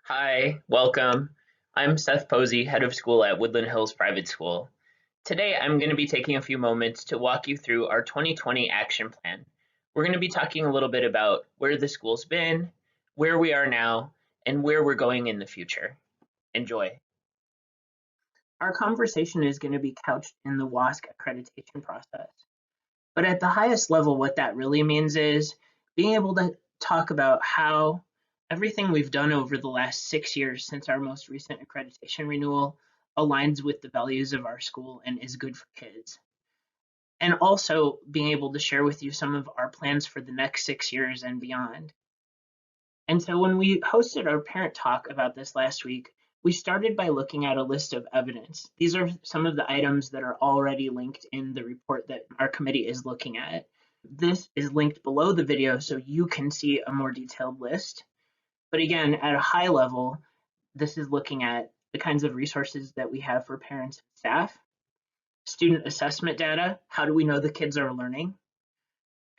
Hi, welcome. I'm Seth Posey, head of school at Woodland Hills Private School. Today, I'm going to be taking a few moments to walk you through our 2020 action plan. We're going to be talking a little bit about where the school's been, where we are now, and where we're going in the future. Enjoy. Our conversation is going to be couched in the WASC accreditation process. But at the highest level, what that really means is being able to talk about how everything we've done over the last 6 years since our most recent accreditation renewal aligns with the values of our school and is good for kids. And also being able to share with you some of our plans for the next 6 years and beyond. And so when we hosted our parent talk about this last week, we started by looking at a list of evidence. These are some of the items that are already linked in the report that our committee is looking at. This is linked below the video so you can see a more detailed list. But again, at a high level, this is looking at the kinds of resources that we have for parents and staff, student assessment data, how do we know the kids are learning,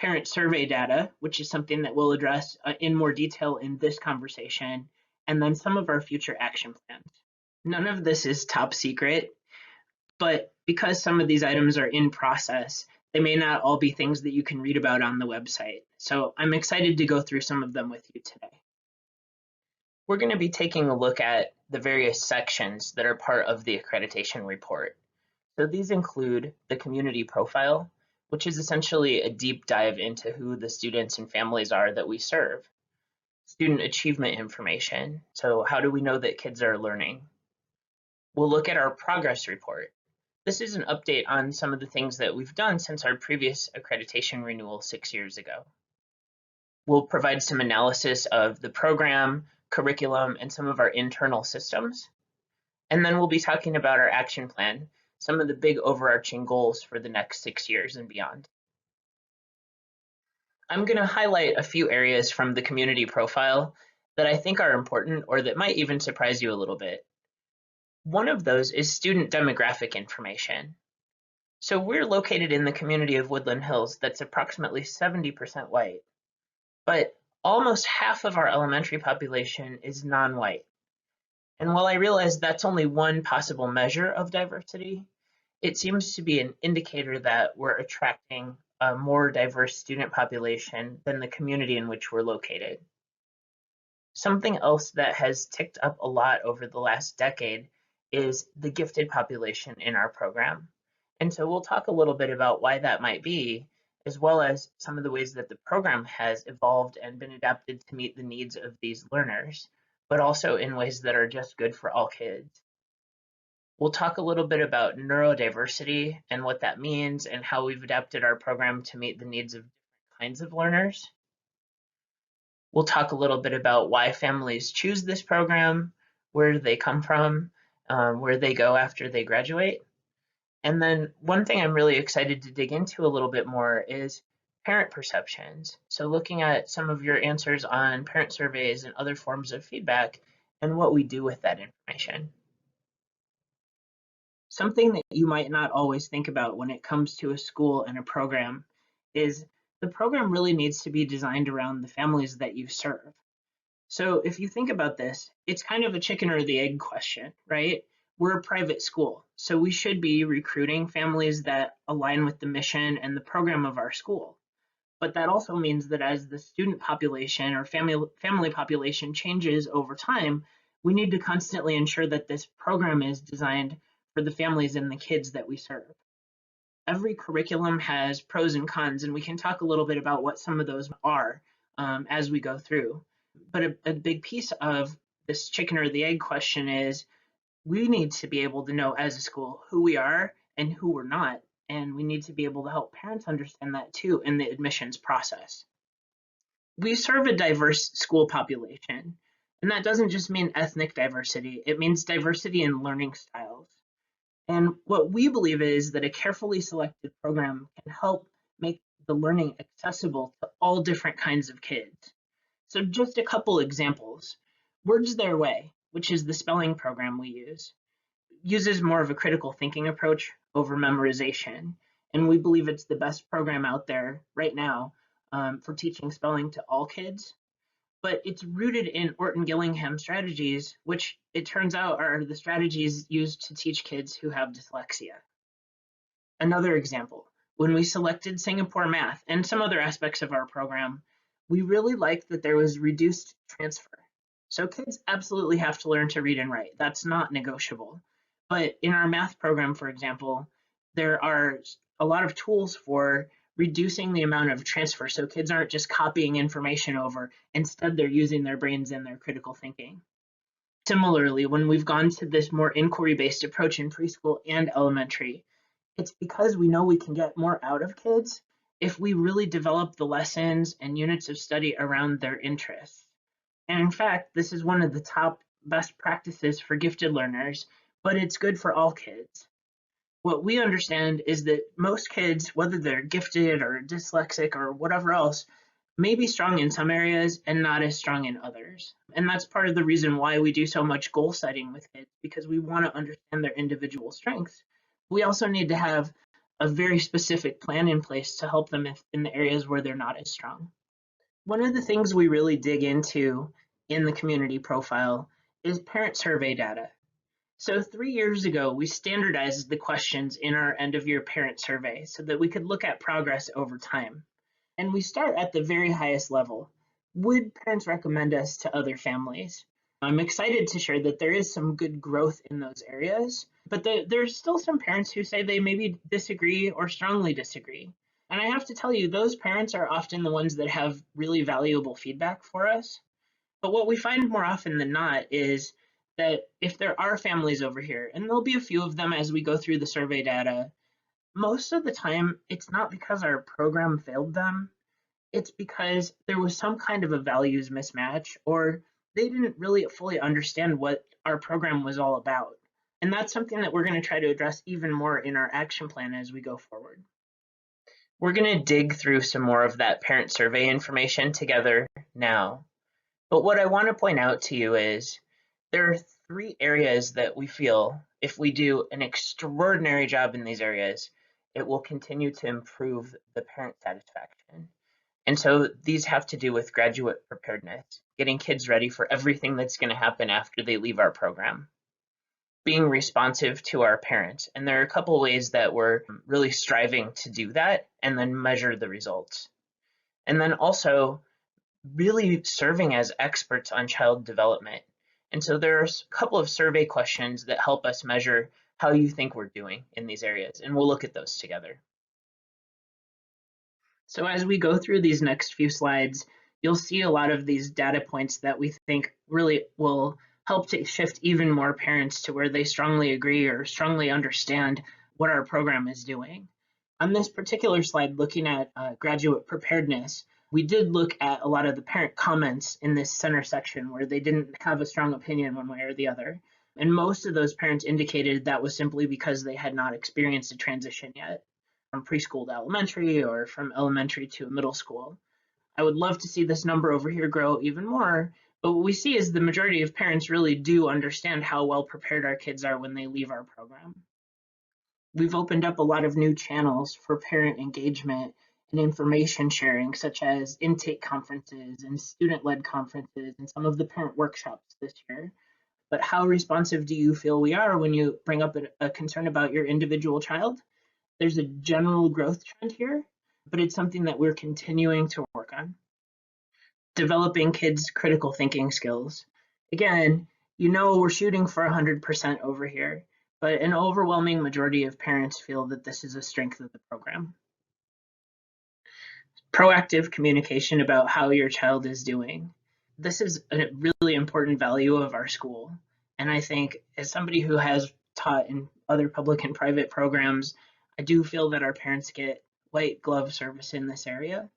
parent survey data, which is something that we'll address in more detail in this conversation, and then some of our future action plans. None of this is top secret, but because some of these items are in process, they may not all be things that you can read about on the website. So I'm excited to go through some of them with you today. We're going to be taking a look at the various sections that are part of the accreditation report. So these include the community profile, which is essentially a deep dive into who the students and families are that we serve. Student achievement information, so how do we know that kids are learning? We'll look at our progress report. This is an update on some of the things that we've done since our previous accreditation renewal 6 years ago. We'll provide some analysis of the program, curriculum, and some of our internal systems. And then we'll be talking about our action plan, some of the big overarching goals for the next 6 years and beyond. I'm going to highlight a few areas from the community profile that I think are important or that might even surprise you a little bit. One of those is student demographic information. So we're located in the community of Woodland Hills that's approximately 70% white, but almost half of our elementary population is non-white. And while I realize that's only one possible measure of diversity, it seems to be an indicator that we're attracting a more diverse student population than the community in which we're located. Something else that has ticked up a lot over the last decade is the gifted population in our program. And so we'll talk a little bit about why that might be, as well as some of the ways that the program has evolved and been adapted to meet the needs of these learners, but also in ways that are just good for all kids. We'll talk a little bit about neurodiversity and what that means and how we've adapted our program to meet the needs of different kinds of learners. We'll talk a little bit about why families choose this program, where they come from, where they go after they graduate. And then one thing I'm really excited to dig into a little bit more is parent perceptions. So looking at some of your answers on parent surveys and other forms of feedback and what we do with that information. Something that you might not always think about when it comes to a school and a program is the program really needs to be designed around the families that you serve. So if you think about this, it's kind of a chicken or the egg question, right? We're a private school, so we should be recruiting families that align with the mission and the program of our school. But that also means that as the student population or family population changes over time, we need to constantly ensure that this program is designed for the families and the kids that we serve. Every curriculum has pros and cons, and we can talk a little bit about what some of those are as we go through. But a big piece of this chicken or the egg question is we need to be able to know as a school who we are and who we're not. And we need to be able to help parents understand that too in the admissions process. We serve a diverse school population, and that doesn't just mean ethnic diversity, it means diversity in learning styles. And what we believe is that a carefully selected program can help make the learning accessible to all different kinds of kids. So just a couple examples. Words Their Way, which is the spelling program we use, uses more of a critical thinking approach over memorization. And we believe it's the best program out there right now for teaching spelling to all kids. but it's rooted in Orton Gillingham strategies, which it turns out are the strategies used to teach kids who have dyslexia. Another example, when we selected Singapore Math and some other aspects of our program, we really liked that there was reduced transfer. So kids absolutely have to learn to read and write. That's not negotiable. But in our math program, for example, there are a lot of tools for reducing the amount of transfer. So kids aren't just copying information over. Instead, they're using their brains and their critical thinking. Similarly, when we've gone to this more inquiry-based approach in preschool and elementary, it's because we know we can get more out of kids if we really develop the lessons and units of study around their interests. And in fact, this is one of the top best practices for gifted learners, but it's good for all kids. What we understand is that most kids, whether they're gifted or dyslexic or whatever else, may be strong in some areas and not as strong in others. And that's part of the reason why we do so much goal setting with kids, because we want to understand their individual strengths. We also need to have a very specific plan in place to help them in the areas where they're not as strong. One of the things we really dig into in the community profile is parent survey data. So 3 years ago, we standardized the questions in our end of year parent survey so that we could look at progress over time. And we start at the very highest level. Would parents recommend us to other families? I'm excited to share that there is some good growth in those areas, but there's still some parents who say they maybe disagree or strongly disagree. And I have to tell you, those parents are often the ones that have really valuable feedback for us. But what we find more often than not is that if there are families over here, and there'll be a few of them as we go through the survey data, most of the time it's not because our program failed them, it's because there was some kind of a values mismatch, or they didn't really fully understand what our program was all about. And that's something that we're going to try to address even more in our action plan as we go forward. We're going to dig through some more of that parent survey information together now. But what I want to point out to you is there are 3 areas that we feel if we do an extraordinary job in these areas, it will continue to improve the parent satisfaction. And so these have to do with graduate preparedness, getting kids ready for everything that's going to happen after they leave our program, being responsive to our parents. And there are a couple ways that we're really striving to do that and then measure the results. And then also really serving as experts on child development. And so there's a couple of survey questions that help us measure how you think we're doing in these areas, and we'll look at those together. So as we go through these next few slides, you'll see a lot of these data points that we think really will help to shift even more parents to where they strongly agree or strongly understand what our program is doing. On this particular slide, looking at graduate preparedness, we did look at a lot of the parent comments in this center section where they didn't have a strong opinion one way or the other. And most of those parents indicated that was simply because they had not experienced a transition yet from preschool to elementary or from elementary to middle school. I would love to see this number over here grow even more, but what we see is the majority of parents really do understand how well prepared our kids are when they leave our program. We've opened up a lot of new channels for parent engagement and information sharing, such as intake conferences and student-led conferences and some of the parent workshops this year. But how responsive do you feel we are when you bring up a concern about your individual child? There's a general growth trend here, but it's something that we're continuing to work on. Developing kids' critical thinking skills. Again, you know we're shooting for 100% over here, but an overwhelming majority of parents feel that this is a strength of the program. Proactive communication about how your child is doing. This is a really important value of our school. And I think as somebody who has taught in other public and private programs, I do feel that our parents get white glove service in this area.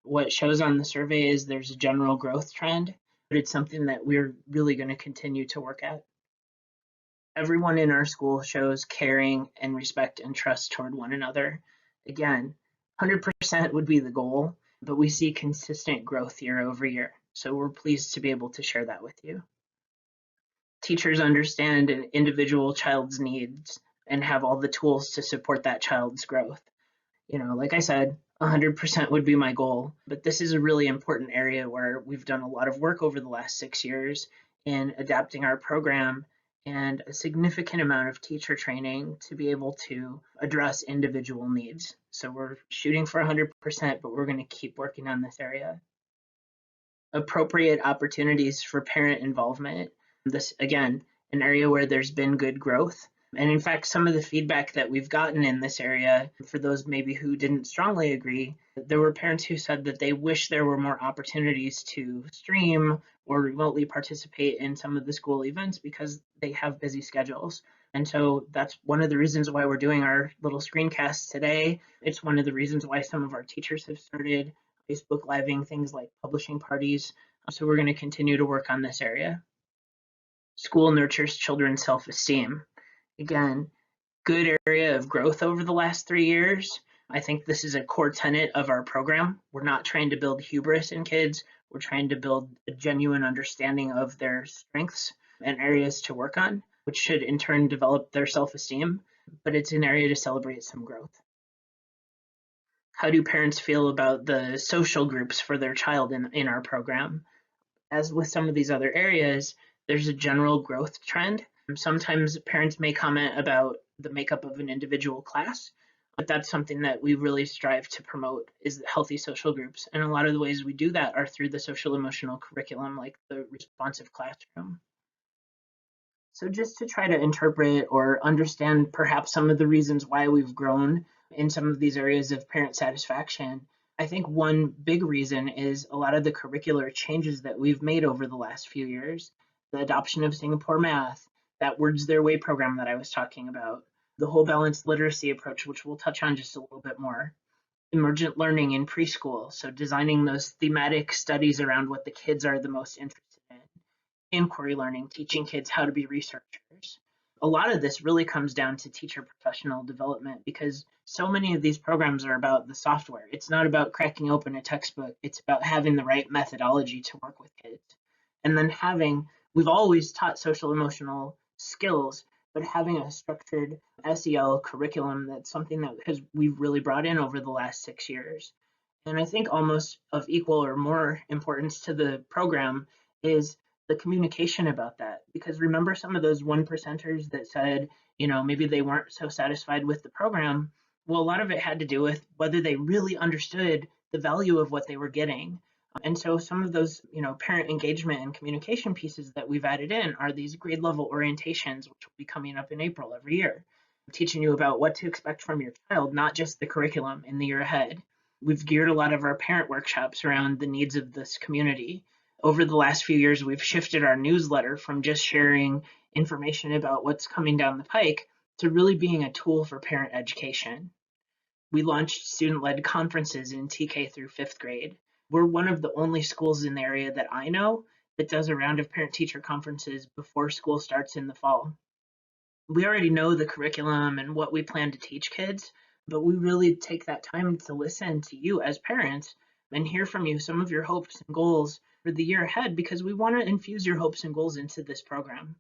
What shows on the survey is there's a general growth trend, but it's something that we're really going to continue to work at. Everyone in our school shows caring and respect and trust toward one another. Again, 100% would be the goal, but we see consistent growth year over year. So we're pleased to be able to share that with you. Teachers understand an individual child's needs and have all the tools to support that child's growth. You know, like I said, 100% would be my goal. But this is a really important area where we've done a lot of work over the last 6 years in adapting our program and a significant amount of teacher training to be able to address individual needs. So we're shooting for 100%, but we're going to keep working on this area. Appropriate opportunities for parent involvement. This, again, an area where there's been good growth. And in fact, some of the feedback that we've gotten in this area, for those maybe who didn't strongly agree, there were parents who said that they wish there were more opportunities to stream or remotely participate in some of the school events because they have busy schedules. And so that's one of the reasons why we're doing our little screencast today. It's one of the reasons why some of our teachers have started Facebook Living things like publishing parties. So we're going to continue to work on this area. School nurtures children's self-esteem. Again, good area of growth over the last 3 years. I think this is a core tenet of our program. We're not trying to build hubris in kids. We're trying to build a genuine understanding of their strengths and areas to work on, which should in turn develop their self-esteem, but it's an area to celebrate some growth. How do parents feel about the social groups for their child in our program? As with some of these other areas, there's a general growth trend. Sometimes parents may comment about the makeup of an individual class, but that's something that we really strive to promote is healthy social groups. And a lot of the ways we do that are through the social emotional curriculum, like the responsive classroom. So just to try to interpret or understand perhaps some of the reasons why we've grown in some of these areas of parent satisfaction, I think one big reason is a lot of the curricular changes that we've made over the last few years. The adoption of Singapore Math, that Words Their Way program that I was talking about, the whole balanced literacy approach, which we'll touch on just a little bit more. Emergent learning in preschool, so designing those thematic studies around what the kids are the most interested in. Inquiry learning, teaching kids how to be researchers. A lot of this really comes down to teacher professional development because so many of these programs are about the software. It's not about cracking open a textbook. It's about having the right methodology to work with kids. And then we've always taught social emotional skills, but having a structured SEL curriculum, that's something that we've really brought in over the last 6 years. And I think almost of equal or more importance to the program is the communication about that. Because remember some of those 1%ers that said, maybe they weren't so satisfied with the program? Well, a lot of it had to do with whether they really understood the value of what they were getting. And so some of those, parent engagement and communication pieces that we've added in are these grade level orientations, which will be coming up in April every year, teaching you about what to expect from your child, not just the curriculum in the year ahead. We've geared a lot of our parent workshops around the needs of this community. Over the last few years, we've shifted our newsletter from just sharing information about what's coming down the pike to really being a tool for parent education. We launched student-led conferences in TK through 5th grade. We're one of the only schools in the area that I know that does a round of parent-teacher conferences before school starts in the fall. We already know the curriculum and what we plan to teach kids, but we really take that time to listen to you as parents and hear from you some of your hopes and goals for the year ahead, because we want to infuse your hopes and goals into this program.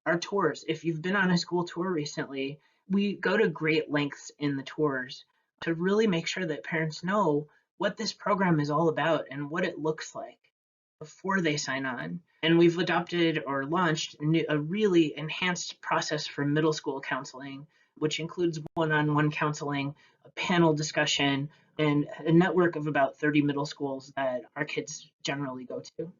Our tours, if you've been on a school tour recently, we go to great lengths in the tours to really make sure that parents know what this program is all about and what it looks like before they sign on. And we've adopted or launched a really enhanced process for middle school counseling, which includes one-on-one counseling, a panel discussion, and a network of about 30 middle schools that our kids generally go to.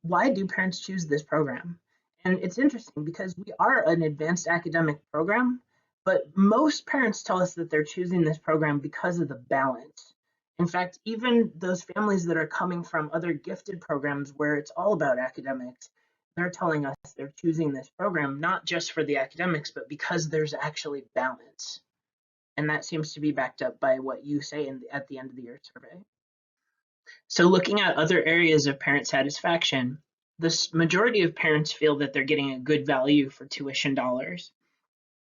Why do parents choose this program? And it's interesting because we are an advanced academic program, but most parents tell us that they're choosing this program because of the balance. In fact, even those families that are coming from other gifted programs where it's all about academics, they're telling us they're choosing this program not just for the academics, but because there's actually balance. And that seems to be backed up by what you say at the end of the year survey. So looking at other areas of parent satisfaction, the majority of parents feel that they're getting a good value for tuition dollars.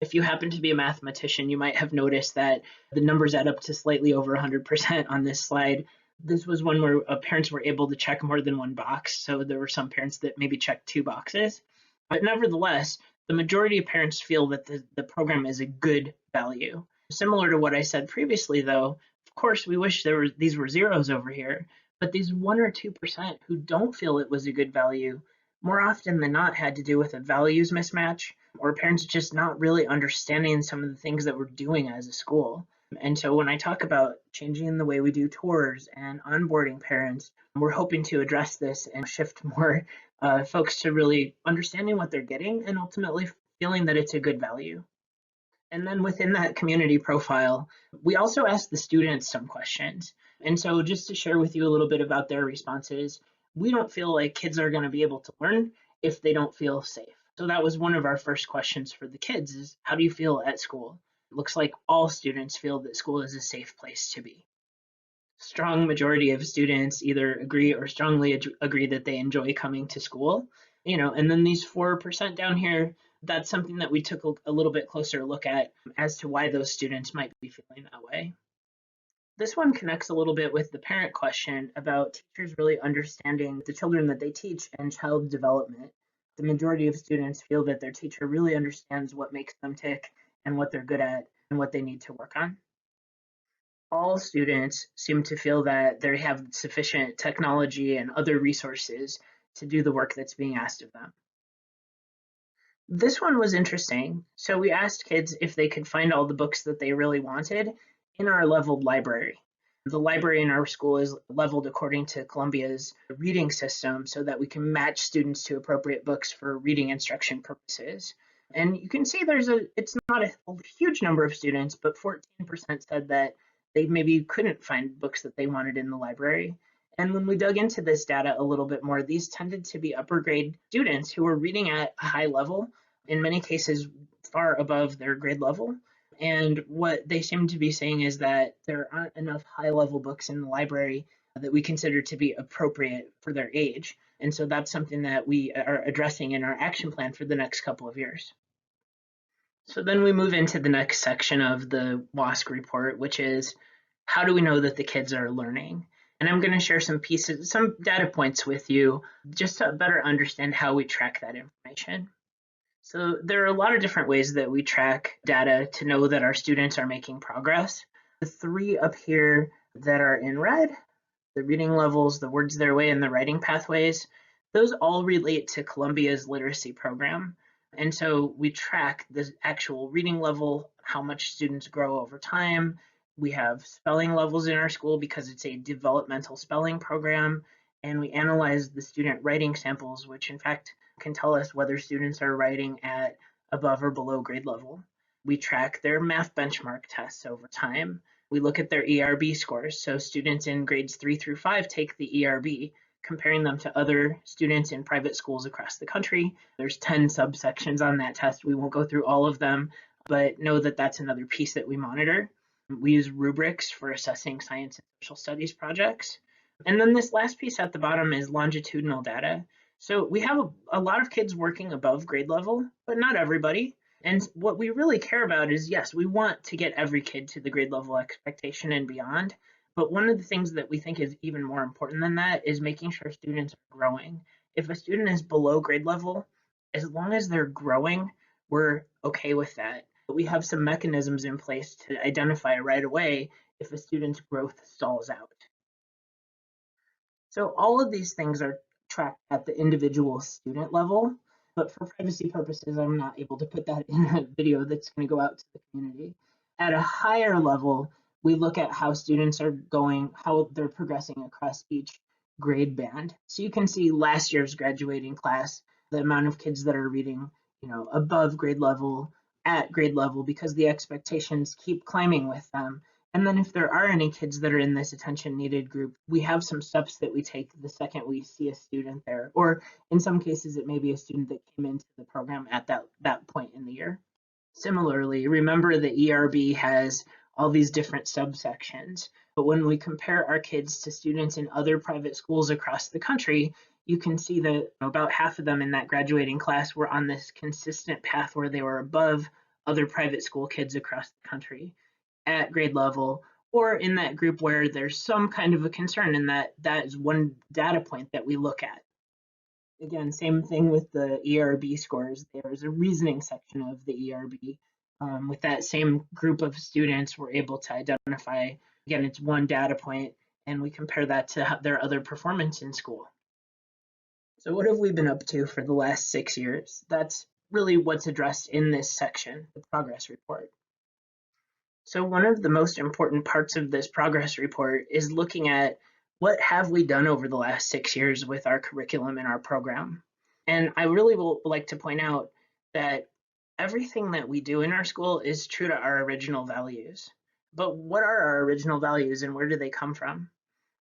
If you happen to be a mathematician, you might have noticed that the numbers add up to slightly over 100% on this slide. This was one where parents were able to check more than one box. So there were some parents that maybe checked 2 boxes. But nevertheless, the majority of parents feel that the program is a good value. Similar to what I said previously, though, of course, we wish these were zeros over here, but these 1 or 2% who don't feel it was a good value, more often than not had to do with a values mismatch or parents just not really understanding some of the things that we're doing as a school. And so when I talk about changing the way we do tours and onboarding parents, we're hoping to address this and shift more folks to really understanding what they're getting and ultimately feeling that it's a good value. And then within that community profile, we also asked the students some questions. And so just to share with you a little bit about their responses, we don't feel like kids are going to be able to learn if they don't feel safe. So that was one of our first questions for the kids is, how do you feel at school? It looks like all students feel that school is a safe place to be. Strong majority of students either agree or strongly agree that they enjoy coming to school. And then these 4% down here, that's something that we took a little bit closer look at as to why those students might be feeling that way. This one connects a little bit with the parent question about teachers really understanding the children that they teach and child development. The majority of students feel that their teacher really understands what makes them tick and what they're good at and what they need to work on. All students seem to feel that they have sufficient technology and other resources to do the work that's being asked of them. This one was interesting. So we asked kids if they could find all the books that they really wanted in our leveled library. The library in our school is leveled according to Columbia's reading system so that we can match students to appropriate books for reading instruction purposes. And you can see it's not a huge number of students, but 14% said that they maybe couldn't find books that they wanted in the library. And when we dug into this data a little bit more, these tended to be upper grade students who were reading at a high level, in many cases far above their grade level. And what they seem to be saying is that there aren't enough high level books in the library that we consider to be appropriate for their age. And so that's something that we are addressing in our action plan for the next couple of years. So then we move into the next section of the WASC report, which is how do we know that the kids are learning? And I'm going to share some data points with you just to better understand how we track that information. So there are a lot of different ways that we track data to know that our students are making progress. The 3 up here that are in red, the reading levels, the words their way, and the writing pathways, those all relate to Columbia's literacy program. And so we track the actual reading level, how much students grow over time. We have spelling levels in our school because it's a developmental spelling program, and we analyze the student writing samples, which in fact can tell us whether students are writing at above or below grade level. We track their math benchmark tests over time. We look at their ERB scores. So students in grades 3 through 5 take the ERB, comparing them to other students in private schools across the country. There's 10 subsections on that test. We won't go through all of them, but know that that's another piece that we monitor. We use rubrics for assessing science and social studies projects. And then this last piece at the bottom is longitudinal data. So we have a lot of kids working above grade level, but not everybody. And what we really care about is, yes, we want to get every kid to the grade level expectation and beyond. But one of the things that we think is even more important than that is making sure students are growing. If a student is below grade level, as long as they're growing, we're okay with that. But we have some mechanisms in place to identify right away if a student's growth stalls out. So all of these things are tracked at the individual student level, but for privacy purposes, I'm not able to put that in a video that's going to go out to the community. At a higher level, we look at how students are going, how they're progressing across each grade band. So you can see last year's graduating class, the amount of kids that are reading, above grade level, at grade level, because the expectations keep climbing with them. And then if there are any kids that are in this attention needed group, we have some steps that we take the second we see a student there, or in some cases, it may be a student that came into the program at that point in the year. Similarly, remember the ERB has all these different subsections, but when we compare our kids to students in other private schools across the country, you can see that about half of them in that graduating class were on this consistent path where they were above other private school kids across the country at grade level, or in that group where there's some kind of a concern, and that is one data point that we look at. Again, same thing with the ERB scores. There's a reasoning section of the ERB. With that same group of students, we're able to identify, again, it's one data point, and we compare that to their other performance in school. So what have we been up to for the last 6 years? That's really what's addressed in this section, the progress report. So one of the most important parts of this progress report is looking at what have we done over the last 6 years with our curriculum and our program. And I really will like to point out that everything that we do in our school is true to our original values. But what are our original values and where do they come from?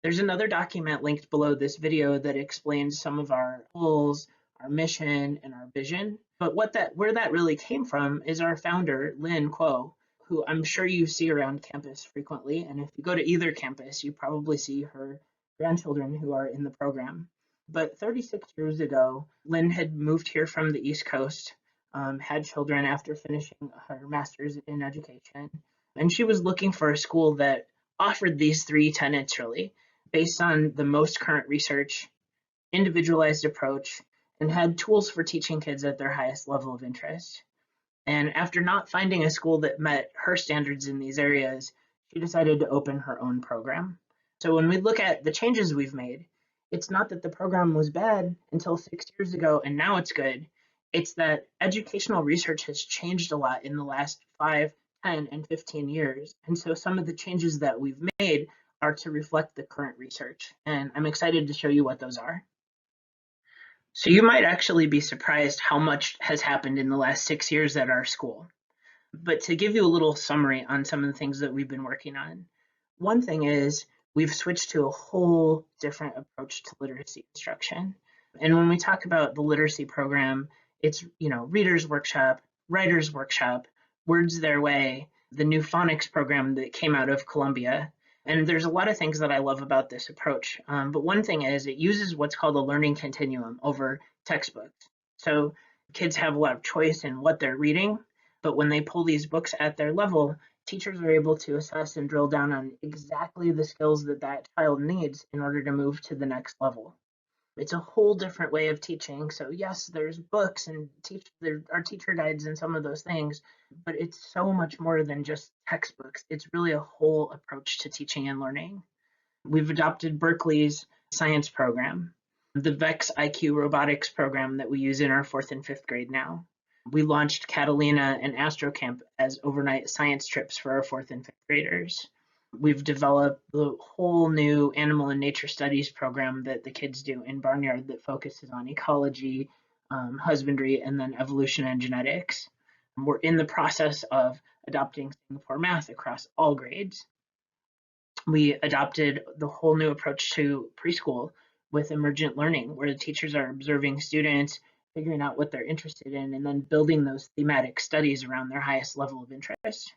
There's another document linked below this video that explains some of our goals, our mission, and our vision. But where that really came from is our founder, Lynn Kuo, who I'm sure you see around campus frequently. And if you go to either campus, you probably see her grandchildren who are in the program. But 36 years ago, Lynn had moved here from the East Coast, had children after finishing her master's in education. And she was looking for a school that offered these three tenets really, based on the most current research, individualized approach, and had tools for teaching kids at their highest level of interest. And after not finding a school that met her standards in these areas, she decided to open her own program. So when we look at the changes we've made, it's not that the program was bad until 6 years ago and now it's good. It's that educational research has changed a lot in the last 5, 10, and 15 years. And so some of the changes that we've made are to reflect the current research. And I'm excited to show you what those are. So you might actually be surprised how much has happened in the last 6 years at our school. But to give you a little summary on some of the things that we've been working on, one thing is we've switched to a whole different approach to literacy instruction. And when we talk about the literacy program, it's, readers workshop, writers workshop, words their way, the new phonics program that came out of Columbia. And there's a lot of things that I love about this approach. But one thing is it uses what's called a learning continuum over textbooks. So kids have a lot of choice in what they're reading, but when they pull these books at their level, teachers are able to assess and drill down on exactly the skills that that child needs in order to move to the next level. It's a whole different way of teaching. So yes, there's books and there are teacher guides and some of those things, but it's so much more than just textbooks. It's really a whole approach to teaching and learning. We've adopted Berkeley's science program, the VEX IQ robotics program that we use in our 4th and 5th grade now. We launched Catalina and AstroCamp as overnight science trips for our 4th and 5th graders. We've developed the whole new animal and nature studies program that the kids do in Barnyard that focuses on ecology, husbandry, and then evolution and genetics. We're in the process of adopting Singapore math across all grades. We adopted the whole new approach to preschool with emergent learning, where the teachers are observing students, figuring out what they're interested in, and then building those thematic studies around their highest level of interest.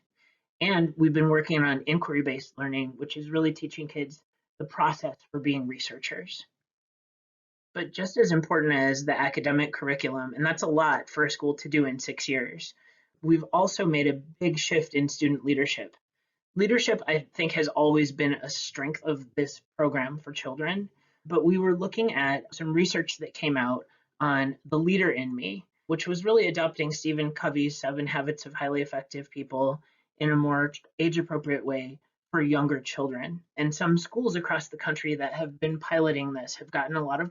And we've been working on inquiry-based learning, which is really teaching kids the process for being researchers. But just as important as the academic curriculum, and that's a lot for a school to do in 6 years, we've also made a big shift in student leadership. Leadership, I think, has always been a strength of this program for children, but we were looking at some research that came out on the leader in me, which was really adopting Stephen Covey's 7 Habits of Highly Effective People in a more age-appropriate way for younger children. And some schools across the country that have been piloting this have gotten a lot of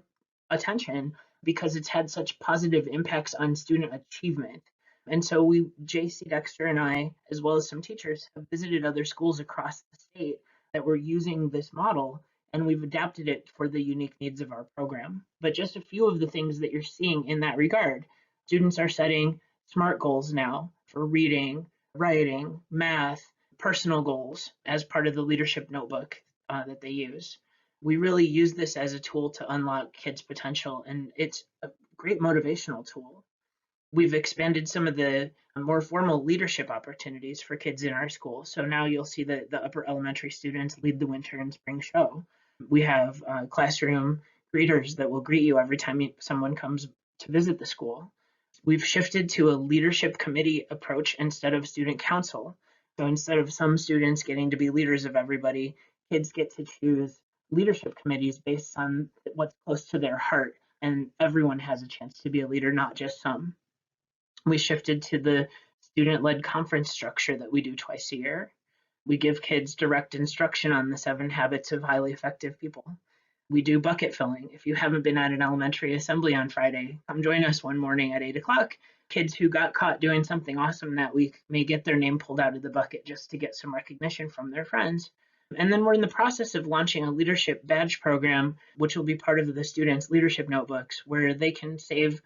attention because it's had such positive impacts on student achievement. And so JC Dexter and I, as well as some teachers, have visited other schools across the state that were using this model, and we've adapted it for the unique needs of our program. But just a few of the things that you're seeing in that regard. Students are setting SMART goals now for reading, writing, math, personal goals as part of the leadership notebook that they use. We really use this as a tool to unlock kids' potential, and it's a great motivational tool. We've expanded some of the more formal leadership opportunities for kids in our school. So now you'll see that the upper elementary students lead the winter and spring show. We have classroom greeters that will greet you every time someone comes to visit the school. We've shifted to a leadership committee approach instead of student council. So instead of some students getting to be leaders of everybody, kids get to choose leadership committees based on what's close to their heart and everyone has a chance to be a leader, not just some. We shifted to the student-led conference structure that we do twice a year. We give kids direct instruction on the 7 habits of highly effective people. We do bucket filling. If you haven't been at an elementary assembly on Friday, come join us one morning at 8 o'clock. Kids who got caught doing something awesome that week may get their name pulled out of the bucket just to get some recognition from their friends. And then we're in the process of launching a leadership badge program, which will be part of the students' leadership notebooks, where they can save,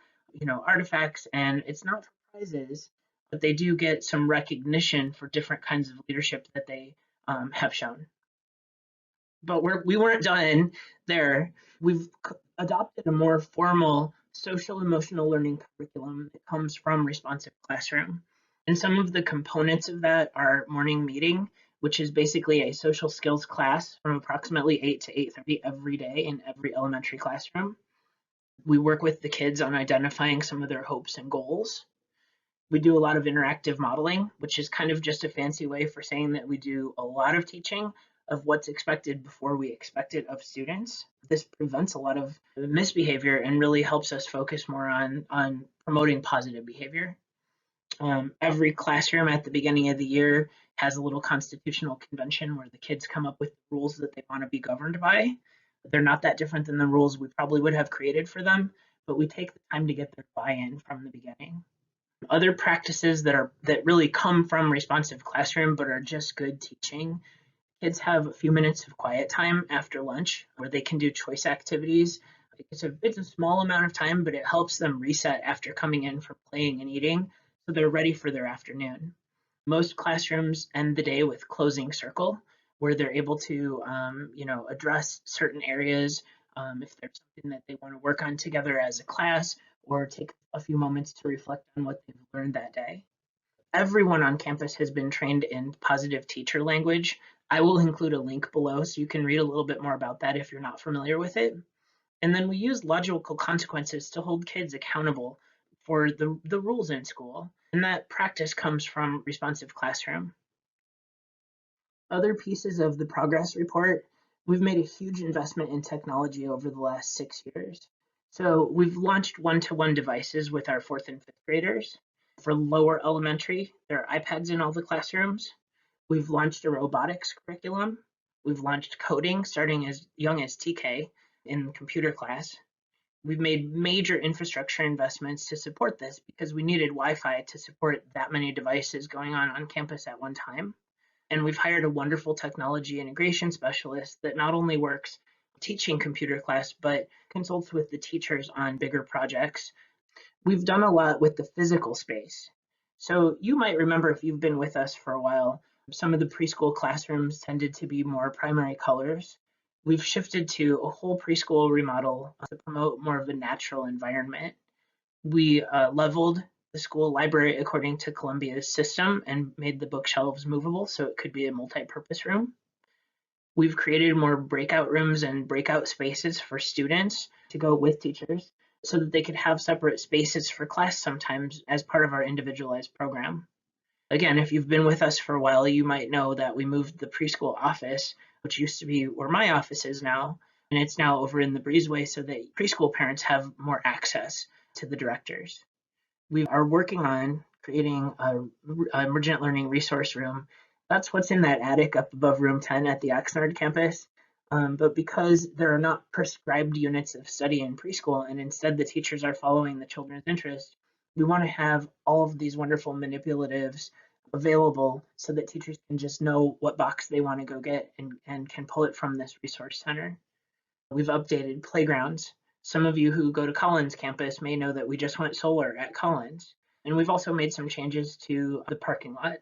artifacts, and it's not for prizes, but they do get some recognition for different kinds of leadership that they have shown. But we weren't done there. We've adopted a more formal social emotional learning curriculum that comes from Responsive Classroom. And some of the components of that are morning meeting, which is basically a social skills class from approximately 8 to 8:30 every day in every elementary classroom. We work with the kids on identifying some of their hopes and goals. We do a lot of interactive modeling, which is kind of just a fancy way for saying that we do a lot of teaching of what's expected before we expect it of students. This prevents a lot of misbehavior and really helps us focus more on promoting positive behavior. Every classroom at the beginning of the year has a little constitutional convention where the kids come up with rules that they want to be governed by. They're not that different than the rules we probably would have created for them, but we take the time to get their buy-in from the beginning. Other practices that really come from Responsive Classroom but are just good teaching. Kids have a few minutes of quiet time after lunch where they can do choice activities. It's a small amount of time, but it helps them reset after coming in from playing and eating, so they're ready for their afternoon. Most classrooms end the day with closing circle, where they're able to, address certain areas if there's something that they want to work on together as a class, or take a few moments to reflect on what they've learned that day. Everyone on campus has been trained in positive teacher language. I will include a link below so you can read a little bit more about that if you're not familiar with it. And then we use logical consequences to hold kids accountable for the rules in school. And that practice comes from Responsive Classroom. Other pieces of the progress report, we've made a huge investment in technology over the last 6 years. So we've launched one-to-one devices with our 4th and 5th graders. For lower elementary, there are iPads in all the classrooms. We've launched a robotics curriculum. We've launched coding starting as young as TK in computer class. We've made major infrastructure investments to support this because we needed Wi-Fi to support that many devices going on campus at one time. And we've hired a wonderful technology integration specialist that not only works teaching computer class, but consults with the teachers on bigger projects. We've done a lot with the physical space. So you might remember, if you've been with us for a while, some of the preschool classrooms tended to be more primary colors. We've shifted to a whole preschool remodel to promote more of a natural environment. We leveled the school library according to Columbia's system and made the bookshelves movable so it could be a multi-purpose room. We've created more breakout rooms and breakout spaces for students to go with teachers so that they could have separate spaces for class sometimes as part of our individualized program. Again, if you've been with us for a while, you might know that we moved the preschool office, which used to be where my office is now, and it's now over in the breezeway so that preschool parents have more access to the directors. We are working on creating a Emergent learning resource room. That's what's in that attic up above room 10 at the Oxnard campus. But because there are not prescribed units of study in preschool, and instead the teachers are following the children's interest, we want to have all of these wonderful manipulatives available so that teachers can just know what box they want to go get and can pull it from this resource center. We've updated playgrounds. Some of you who go to Collins campus may know that we just went solar at Collins, and we've also made some changes to the parking lot.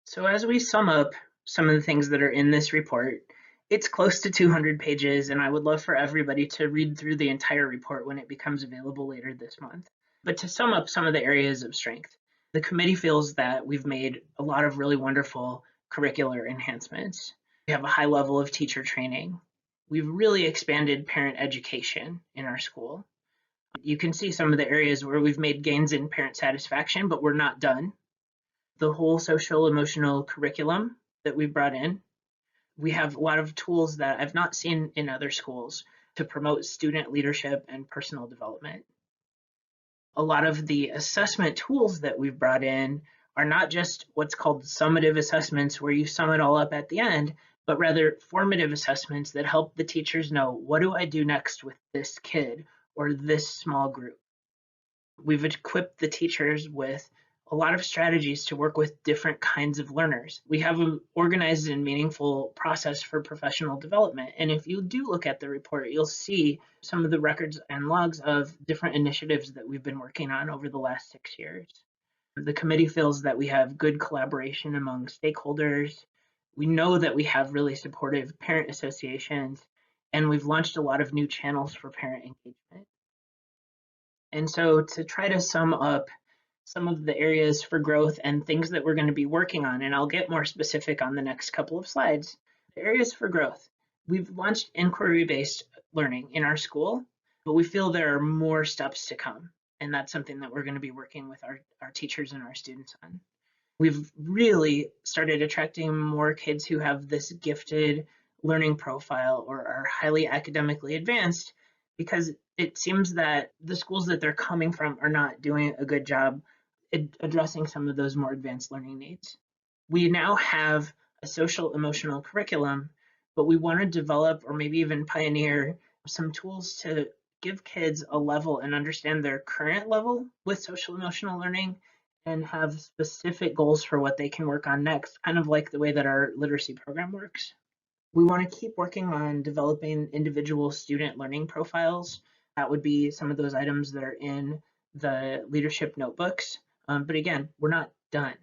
So as we sum up some of the things that are in this report, it's close to 200 pages, and I would love for everybody to read through the entire report when it becomes available later this month. But to sum up some of the areas of strength, the committee feels that we've made a lot of really wonderful curricular enhancements. We have a high level of teacher training. We've really expanded parent education in our school. You can see some of the areas where we've made gains in parent satisfaction, but we're not done. The whole social emotional curriculum that we brought in. We have a lot of tools that I've not seen in other schools to promote student leadership and personal development. A lot of the assessment tools that we've brought in are not just what's called summative assessments, where you sum it all up at the end, but rather formative assessments that help the teachers know, what do I do next with this kid or this small group? We've equipped the teachers with a lot of strategies to work with different kinds of learners. We have an organized and meaningful process for professional development. And if you do look at the report, you'll see some of the records and logs of different initiatives that we've been working on over the last 6 years. The committee feels that we have good collaboration among stakeholders. We know that we have really supportive parent associations, and we've launched a lot of new channels for parent engagement. And so, to try to sum up some of the areas for growth and things that we're going to be working on, and I'll get more specific on the next couple of slides. The areas for growth. We've launched inquiry-based learning in our school, but we feel there are more steps to come. And that's something that we're going to be working with our teachers and our students on. We've really started attracting more kids who have this gifted learning profile or are highly academically advanced, because it seems that the schools that they're coming from are not doing a good job addressing some of those more advanced learning needs. We now have a social emotional curriculum, but we want to develop or maybe even pioneer some tools to give kids a level and understand their current level with social emotional learning and have specific goals for what they can work on next, kind of like the way that our literacy program works. We want to keep working on developing individual student learning profiles. That would be some of those items that are in the leadership notebooks. But again, we're not done.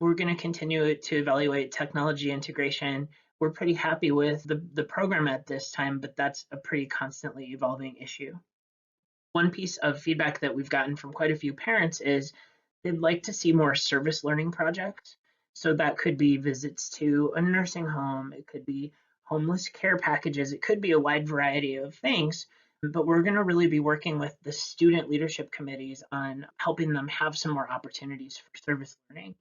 We're going to continue to evaluate technology integration. We're pretty happy with the program at this time, but that's a pretty constantly evolving issue. One piece of feedback that we've gotten from quite a few parents is they'd like to see more service learning projects. So that could be visits to a nursing home, it could be homeless care packages, it could be a wide variety of things, but we're going to really be working with the student leadership committees on helping them have some more opportunities for service learning.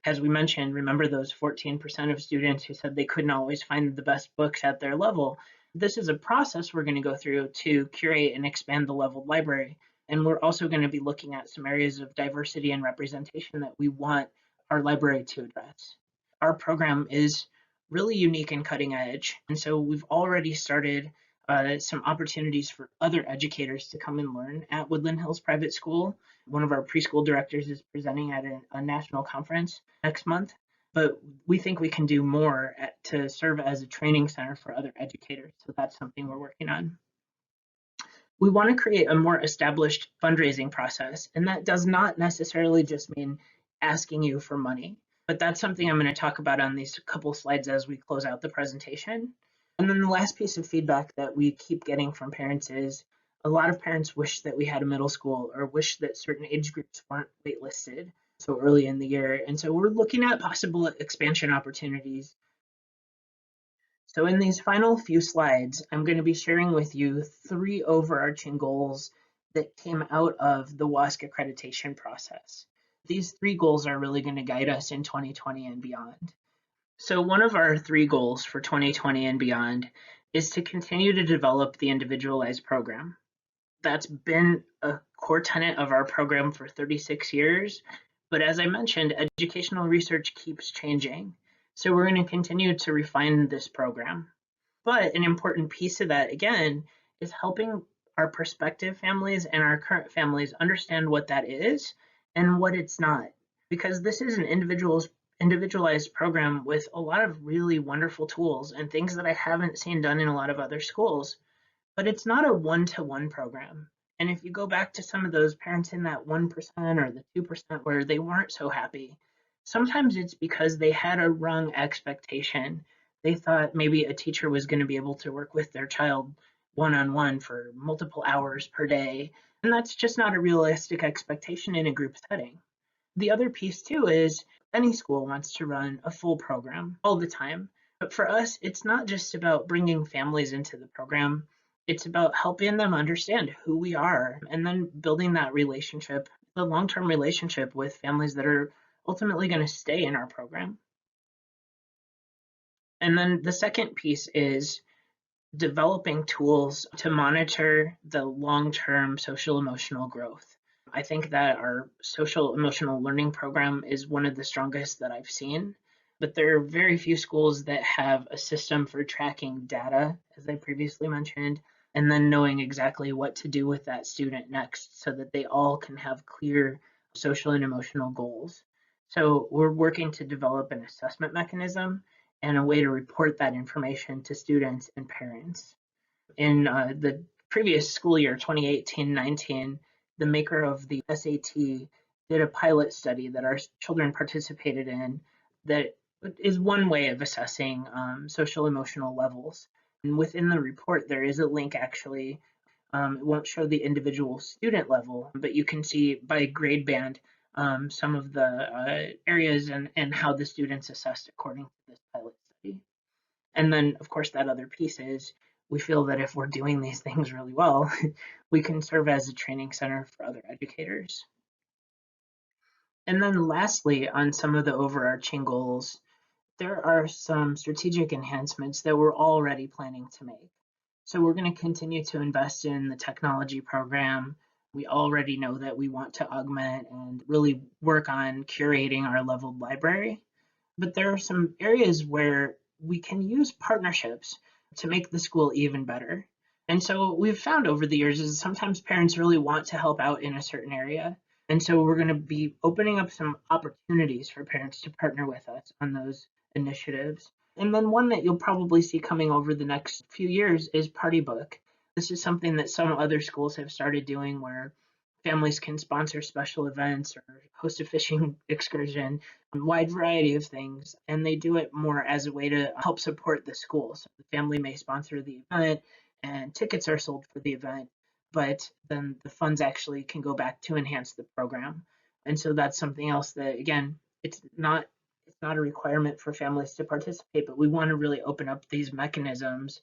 As we mentioned, remember those 14% of students who said they couldn't always find the best books at their level. This is a process we're going to go through to curate and expand the leveled library. And we're also going to be looking at some areas of diversity and representation that we want our library to address. Our program is really unique and cutting edge. And so we've already started some opportunities for other educators to come and learn at Woodland Hills Private School. One of our preschool directors is presenting at a national conference next month, but we think we can do more to serve as a training center for other educators. So that's something we're working on. We want to create a more established fundraising process, and that does not necessarily just mean asking you for money, but that's something I'm going to talk about on these couple slides as we close out the presentation. And then the last piece of feedback that we keep getting from parents is a lot of parents wish that we had a middle school or wish that certain age groups weren't waitlisted so early in the year. And so we're looking at possible expansion opportunities. So in these final few slides, I'm going to be sharing with you 3 overarching goals that came out of the WASC accreditation process. These 3 goals are really going to guide us in 2020 and beyond. So one of our 3 goals for 2020 and beyond is to continue to develop the individualized program. That's been a core tenet of our program for 36 years, but as I mentioned, educational research keeps changing. So we're going to continue to refine this program. But an important piece of that, again, is helping our prospective families and our current families understand what that is and what it's not. Because this is an individualized program with a lot of really wonderful tools and things that I haven't seen done in a lot of other schools. But it's not a one-to-one program. And if you go back to some of those parents in that 1% or the 2% where they weren't so happy, sometimes it's because they had a wrong expectation. They thought maybe a teacher was going to be able to work with their child one-on-one for multiple hours per day. And that's just not a realistic expectation in a group setting. The other piece too is any school wants to run a full program all the time. But for us, it's not just about bringing families into the program. It's about helping them understand who we are and then building that relationship, the long-term relationship with families that are ultimately going to stay in our program. And then the second piece is developing tools to monitor the long-term social emotional growth. I think that our social emotional learning program is one of the strongest that I've seen, but there are very few schools that have a system for tracking data, as I previously mentioned, and then knowing exactly what to do with that student next so that they all can have clear social and emotional goals. So we're working to develop an assessment mechanism and a way to report that information to students and parents. In the previous school year, 2018-19, the maker of the SAT did a pilot study that our children participated in that is one way of assessing social emotional levels. And within the report, there is a link actually. It won't show the individual student level, but you can see by grade band some of the areas and how the students assessed according to this pilot study. And then, of course, that other piece is we feel that if we're doing these things really well, we can serve as a training center for other educators. And then lastly, on some of the overarching goals, there are some strategic enhancements that we're already planning to make. So we're going to continue to invest in the technology program. We already know that we want to augment and really work on curating our leveled library. But there are some areas where we can use partnerships to make the school even better. And so what we've found over the years is sometimes parents really want to help out in a certain area. And so we're going to be opening up some opportunities for parents to partner with us on those initiatives. And then one that you'll probably see coming over the next few years is Party Book. This is something that some other schools have started doing where families can sponsor special events or host a fishing excursion, a wide variety of things, and they do it more as a way to help support the school. So the family may sponsor the event and tickets are sold for the event, but then the funds actually can go back to enhance the program. And so that's something else that, again, it's not a requirement for families to participate, but we want to really open up these mechanisms